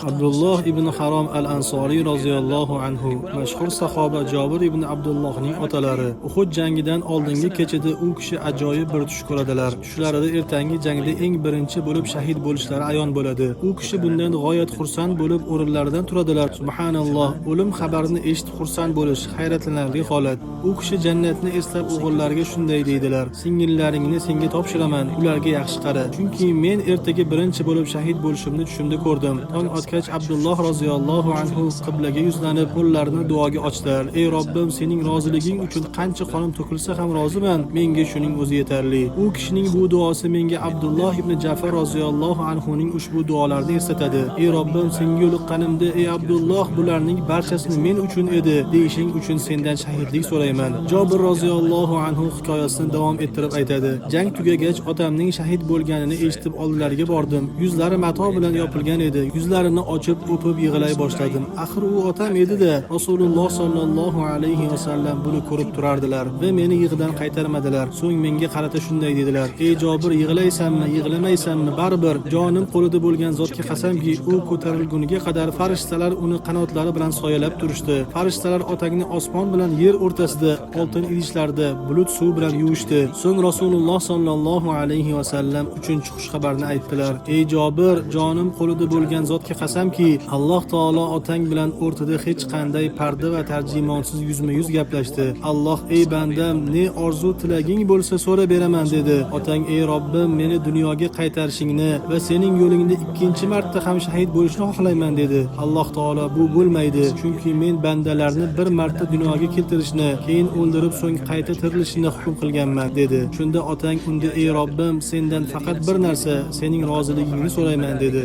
Abdulloh ibn Harom al-Ansoriy roziyallohu anhu mashhur sahoba Jobir ibn Abdullohning otalari. Uhud jangidan oldingi kechada u kishi ajoyib bir tush ko'radilar. Tushlarida ertangi jangda eng birinchi bo'lib shahid bo'lishlari ayon bo'ladi. U kishi bundan g'oyat xursand bo'lib o'rinlaridan turadilar. Subhanalloh, o'lim xabarini eshitib xursand bo'lish hayratlanarli holat. U kishi jannatni eslab o'g'illariga shunday deydilar: "Singillaringni senga topshiraman, ularga yaxshi qara, chunki men ertaga birinchi bo'lib shahid bo'lishimni tushimda ko'rdim." Tong otgach Abdulloh roziyallohu anhu qiblaga yuzlanib, qo'llarini duoga ochdilar. "Ey Robbim, sening roziliging uchun qancha qonim to'kilsa ham roziman, menga shuning o'zi yetarli." U kishining bu duosi menga Abdulloh ibn Ja'far roziyallohu anhu ning ushbu duolarini eslatadi. "Ey Robbim, senga yo'liqqanimda, ey Abdulloh, bularning barchasini men uchun edi, deyishing uchun sendan shahidlik so'rayman." Jobir roziyallohu anhu hikoyasini davom ettirib aytadi: "Jang tugagach otamning shahid bo'lganini eshitib oldilariga bordim. Yuzlari mato bilan yopilgan edi. Yuzlarini ochib o'pib yig'lay boshladim. Axir u otam edi-da." Rasululloh sollallohu alayhi vasallam buni ko'rib turardilar va meni yig'idan qaytarmadilar. So'ng menga qarata shunday dedilar: "Ey Jobir, yig'laysanmi, yig'lamaysanmi, baribir. Jonim qo'lida bo'lgan zotga qasamki, u ko'tarilguniga qadar farishtalar uni qanotlari bilan soyalab turishdi. Farishtalar otangni osmon bilan yer o'rtasida oltin idishlarda bulut suv bilan yuvishdi." So'ng Rasululloh sollallohu alayhi vasallam uchinchi xushxabarni aytdilar: "Ey Jobir, jonim qo'lida bo'lgan zotga qasamki, Alloh taolo otang bilan o'rtada hech qanday parda va tarjimonsiz yuzma-yuz gaplashdi. Alloh: ey bandam, ne orzu tilaging bo'lsa so'ra beraman dedi. Otang: ey Robbim, meni dunyoga qaytarishingni va sening yo'lingda ikkinchi marta ham shahid bo'lishni xohlayman dedi. Alloh taolo: bu bo'lmaydi, chunki men bandalarni bir marta dunyoga keltirishni, keyin o'ldirib so'ng qayta tirilishini hukm qilganman dedi. Shunda otang unda: ey Robbim, sendan faqat bir narsa, sening roziligingni so'rayman dedi.